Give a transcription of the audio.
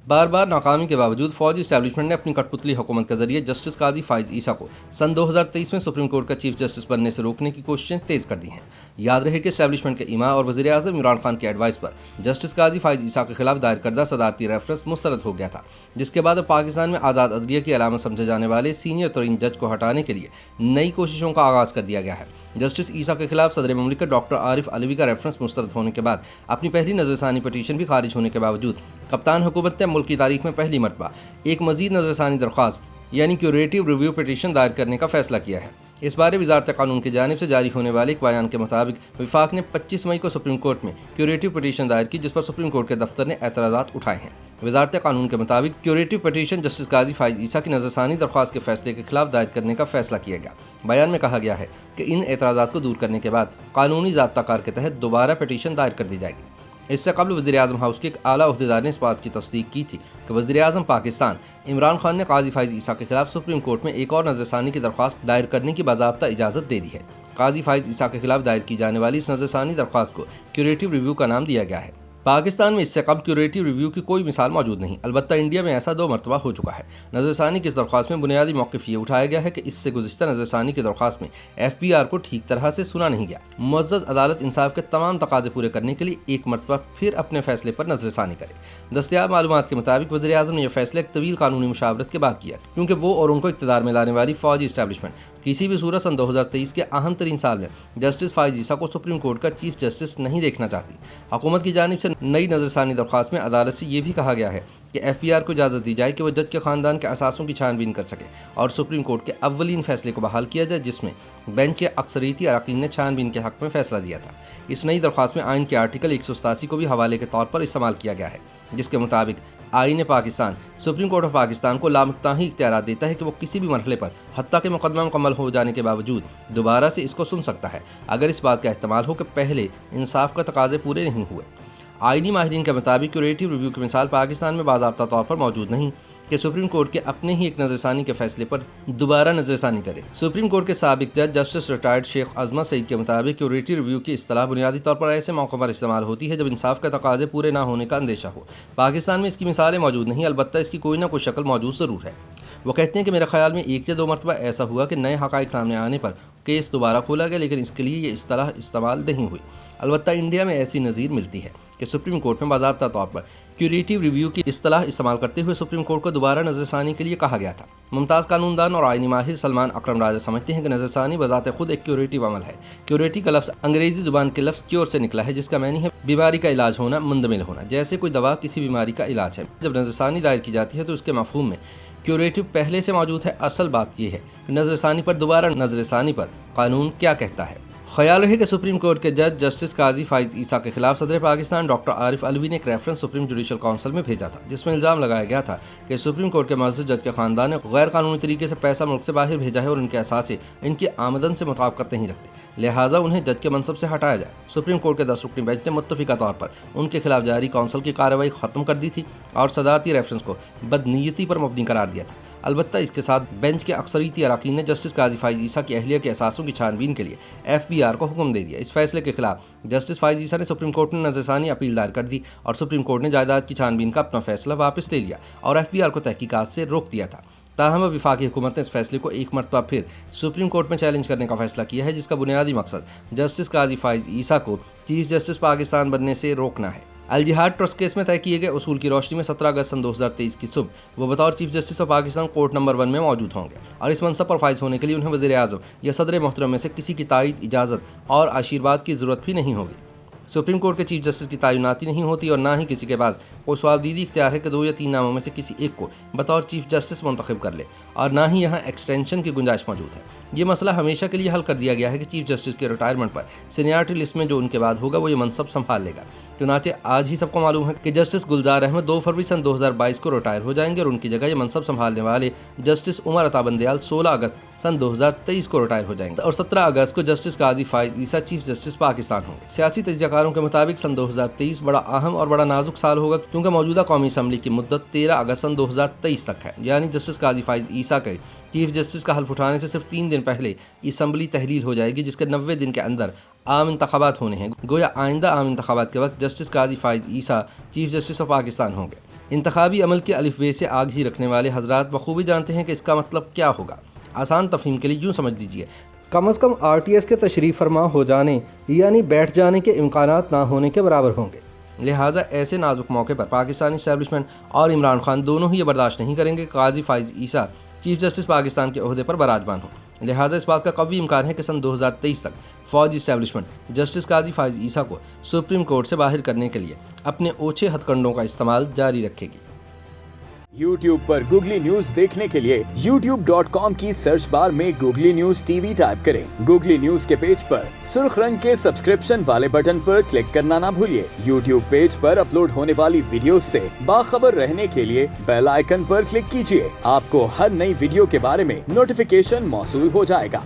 बार बार नाकामी के बावजूद फौजी इस्टेब्लिशमेंट ने अपनी कठपुतली हुकूमत के जरिए जस्टिस काजी फाइज ईसा को सन 2023 में सुप्रीम कोर्ट का चीफ जस्टिस बनने से रोकने की कोशिशें तेज कर दी हैं। याद रहे कि इस्टेब्लिशमेंट के इमाम और वज़ीर आज़म इमरान खान के एडवाइस पर जस्टिस काजी फाइज ईसा के खिलाफ दायर करदा सदारती रेफरेंस मुस्तरद हो गया था, जिसके बाद अब पाकिस्तान में आज़ाद अदलिया की अलामत समझे जाने वाले सीनियर तरीन जज को हटाने के लिए नई कोशिशों का आगाज़ कर दिया गया है। जस्टिस ईसा के खिलाफ सदर मुमलिकत डॉक्टर आरिफ अलवी का रेफरेंस मुस्तरद होने के बाद अपनी पहली नजरसानी पटिशन भी खारिज होने के बावजूद कप्तान हुकूमत ने मुल्क की तारीख में पहली मरतबा एक मजीद नजरसानी दरख्वास्त यानी क्यूरेटिव रिव्यू पिटीशन दायर करने का फैसला किया है। इस बारे वजारत कानून की जानिब से जारी होने वाले एक बयान के मुताबिक विफाक ने 25 मई को सुप्रीम कोर्ट में क्यूरेटिव पिटीशन दायर की, जिस पर सुप्रीम कोर्ट के दफ्तर ने एतराज़ात उठाए हैं। वजारत कानून के मुताबिक curative petition justice Qazi Faez ईसा की नजरसानी दरख्वास्त के फैसले के खिलाफ दायर करने का फैसला किया गया। बयान में कहा गया है कि इन एतराज़ात को दूर करने के बाद कानूनी ज़ाब्ता कार के तहत दोबारा पिटीशन दायर कर दी जाएगी। इससे कबल वज़ीर आज़म हाउस के एक आला अहदेदार ने इस बात की तस्दीक की थी कि वज़ीर आज़म पाकिस्तान इमरान खान ने काजी फाइज ईसा के खिलाफ सुप्रीम कोर्ट में एक और नजरसानी की दरख्वास्त दायर करने की बाज़ाब्ता इजाज़त दे दी है। काजी फाइज ईसा के खिलाफ दायर की जाने वाली इस नजरसानी दरख्वास्त को क्यूरेटिव रिव्यू का नाम दिया गया है। पाकिस्तान में इससे कबल क्यूरेटिव रिव्यू की कोई मिसाल मौजूद नहीं, अलबत्ता इंडिया में ऐसा 2 मरतबा हो चुका है। नजरसानी की इस दरख्वास्त में बुनियादी मौक़िफ़ ये उठाया गया है कि इससे गुज़िश्ता नजरसानी की दरख्वास्त में FBR को ठीक तरह से सुना नहीं गया। मुअज़्ज़ज़ अदालत इंसाफ के तमाम तकाज़े पूरे करने के लिए एक मरतबा फिर अपने फैसले पर नजरसानी करे। दस्तयाब मालूमात के मुताबिक वज़ीर आज़म ने यह फैसला एक तवील कानूनी मुशावरत के बाद किया, क्योंकि वो और उनको इक़्तिदार में लाने वाली फौजी इस्टेब्लिशमेंट किसी भी सूरत सन 2023 के अहम तरीन साल में जस्टिस फाइज ईसा को सुप्रीम कोर्ट का चीफ जस्टिस नहीं देखना चाहती। हुकूमत की जानिब से नई नजरसानी दरख्वास्त में अदालत से ये भी कहा गया है कि FBR को इजाज़त दी जाए कि वह जज के ख़ानदान के असासों की छानबीन कर सके और सुप्रीम कोर्ट के अव्वलीन फैसले को बहाल किया जाए, जिसमें बेंच के अक्सरियती अरकान ने छानबीन के हक़ में फ़ैसला दिया था। इस नई दरख्वास्त में आइन के आर्टिकल 187 को भी हवाले के तौर पर इस्तेमाल किया गया है, जिसके मुताबिक आईन Pakistan supreme court of Pakistan को लामुख्ताही इख्तियारात देता है कि वो किसी भी मरहले पर हत्ता के मुकदमा मुकम्मल हो जाने के बावजूद दोबारा से इसको सुन सकता है, अगर इस बात का एहतमाल हो कि पहले इंसाफ का तकाज़े पूरे नहीं हुए। आईनी माहिरीन के मुताबिक क्यूरेटिव रिव्यू की मिसाल पाकिस्तान में बाज़ाब्ता तौर पर मौजूद नहीं कि सुप्रीम कोर्ट के अपने ही एक नजरसानी के फैसले पर दोबारा नजरसानी करे। सुप्रीम कोर्ट के साबिक जज जस्टिस रिटायर्ड शेख अजमत सईद के मुताबिक क्यूरेटिव रिव्यू की इस्तिलाह बुनियादी तौर पर ऐसे मौक़ों पर इस्तेमाल होती है जब इंसाफ के तकाज़े पूरे ना होने का अंदेशा हो। पाकिस्तान में इसकी मिसालें मौजूद नहीं, अलबत्ता इसकी कोई ना कोई शक्ल मौजूद ज़रूर है। वो कहते हैं कि मेरे ख्याल में 1 या 2 मरतबा ऐसा हुआ कि नए हक़ाइक़ सामने आने पर केस दोबारा खोला गया, लेकिन इसके लिए ये इस्तिलाह इस्तेमाल नहीं हुई। अलबत्ता इंडिया में ऐसी नज़ीर मिलती है कि सुप्रीम कोर्ट में बाज़ाब्ता तौर पर क्यूरेटिव रिव्यू की इस्तिलाह इस्तेमाल करते हुए सुप्रीम कोर्ट को दोबारा नजरसानी के लिए कहा गया था। मुमताज़ कानूनदान और आइनी माहिर सलमान अकरम राजा समझते हैं कि नजरसानी बज़ाते खुद एक क्यूरेटिव अमल है। क्यूरेटिव का लफ्ज़ अंग्रेज़ी ज़ुबान के लफ्ज़ क्योर से निकला है, जिसका मानी है बीमारी का इलाज होना, मुंदमिल होना, जैसे कोई दवा किसी बीमारी का इलाज है। जब नजरसानी दायर की जाती है तो उसके मफ़हूम में क्यूरेटिव पहले से मौजूद है। असल बात यह है कि नजरसानी पर दोबारा नजरसानी पर कानून क्या कहता है। ख्याल रहे कि सुप्रीम कोर्ट के जज जस्टिस काजी फाइज ईसा के खिलाफ सदर पाकिस्तान डॉक्टर आरिफ अलवी ने एक रेफरेंस सुप्रीम जुडिशल काउंसिल में भेजा था, जिसमें इल्ज़ाम लगाया गया था कि सुप्रीम कोर्ट के मौजूद जज के ख़ानदान ने गैर कानूनी तरीके से पैसा मुल्क से बाहर भेजा है और उनके असासे इनकी आमदन से मुताबिकत नहीं रखते, लिहाजा उन्हें जज के मनसब से हटाया जाए। सुप्रीम कोर्ट के 10 रुकनी बेंच ने मुत्तफ़िका तौर पर उनके खिलाफ जारी काउंसिल की कार्रवाई ख़त्म कर दी थी और सदारती रेफरेंस को बदनीयती पर मबनी करार दिया था। अलबत्ता इसके साथ बेंच के अक्सरियती अरकान ने जस्टिस काजी फाइज ईसा की अहलिया के असासों की छानबीन के लिए FBR को हुक्म दे दिया। इस फैसले के खिलाफ जस्टिस फाइज ईसा ने सुप्रीम कोर्ट में नजरसानी अपील दायर कर दी और सुप्रीम कोर्ट ने जायदाद की छानबीन का अपना फैसला वापस ले लिया और FBR को तहकीकात से रोक दिया था। ताहम वफाकी हुकूमत ने इस फैसले को एक मरतबा फिर सुप्रीम कोर्ट में चैलेंज करने का फैसला किया है, जिसका बुनियादी मकसद जस्टिस काजी फाइज ईसा को चीफ जस्टिस पाकिस्तान बनने से रोकना है। अल जिहाद ट्रस्ट केस में तय किए गए उसूल की रोशनी में 17 अगस्त सन 2023 की सुबह वो बतौर chief justice of Pakistan court number 1 में मौजूद होंगे और इस मनसब पर फाइज होने के लिए उन्हें वज़ीर आज़म या सदर मोहतरम में से किसी की तायीद, इजाज़त और आशीर्वाद की ज़रूरत भी नहीं होगी। सुप्रीम कोर्ट के चीफ जस्टिस की तैनाती नहीं होती और ना ही किसी के पास कोई सवाबदीदी इख्तियार है कि 2 या 3 नामों में से किसी एक को बतौर चीफ जस्टिस मुंतखब कर ले, और ना ही यहाँ एक्सटेंशन की गुंजाइश मौजूद है। ये मसला हमेशा के लिए हल कर दिया गया है कि चीफ जस्टिस के रिटायरमेंट पर सीनियरिटी लिस्ट में जो उनके बाद होगा वो ये मनसब संभाल लेगा। चुनांचे आज ही सबको मालूम है कि जस्टिस गुलजार अहमद 2 फरवरी सन 2022 को रिटायर हो जाएंगे और उनकी जगह ये मनसब संभालने वाले जस्टिस उमर अता बंदयाल 16 अगस्त सन 2023 को रिटायर हो जाएंगे और 17 अगस्त को justice Qazi Faez Isa chief justice Pakistan होंगे। सियासी तजज़ियाकारों के मुताबिक सन 2023 बड़ा अहम और बड़ा नाजुक साल होगा, क्योंकि मौजूदा कौमी असम्बली की मुद्दत 13 अगस्त सन 2023 तक है। यानी जस्टिस काजी फाइज ईसा के चीफ जस्टिस का हल्फ उठाने से सिर्फ 3 दिन पहले असम्बली तहलील हो जाएगी, जिसके 90 दिन के अंदर आम इंतखाबात होने हैं। गोया आइंदा आम इंतखाबात के वक्त justice Qazi Faez Isa chief justice of Pakistan होंगे। इंतखाबी अमल के अलिफ बे से आग ही रखने वाले हजरात बखूबी जानते हैं कि इसका मतलब क्या होगा। आसान तफहीम के लिए यूँ समझ लीजिए, कम अज़ कम RTS के तशरीफ़ फरमा हो जाने यानी बैठ जाने के इम्कानात ना होने के बराबर होंगे। लिहाजा ऐसे नाजुक मौके पर पाकिस्तानी इस्टेब्लिशमेंट और इमरान खान दोनों ही ये बर्दाश्त नहीं करेंगे कि काजी फ़ाइज़ ईसा चीफ जस्टिस पाकिस्तान के ओहदे पर बराजमान हो। लिहाजा इस बात का कवी इम्कान है कि सन 2023 तक फ़ौजी इस्टेब्लिशमेंट जस्टिस काजी फ़ाइज़ ईसा को सुप्रीम कोर्ट से बाहर करने के लिए अपने ओछे हथकंडों का इस्तेमाल जारी रखेगी। YouTube पर गूगली न्यूज देखने के लिए youtube.com की सर्च बार में गूगली न्यूज TV टाइप करें। गूगली न्यूज के पेज पर सुर्ख रंग के सब्सक्रिप्शन वाले बटन पर क्लिक करना ना भूलिए। YouTube पेज पर अपलोड होने वाली वीडियोस से बाखबर रहने के लिए बेल आइकन पर क्लिक कीजिए। आपको हर नई वीडियो के बारे में नोटिफिकेशन मौसूल हो जाएगा।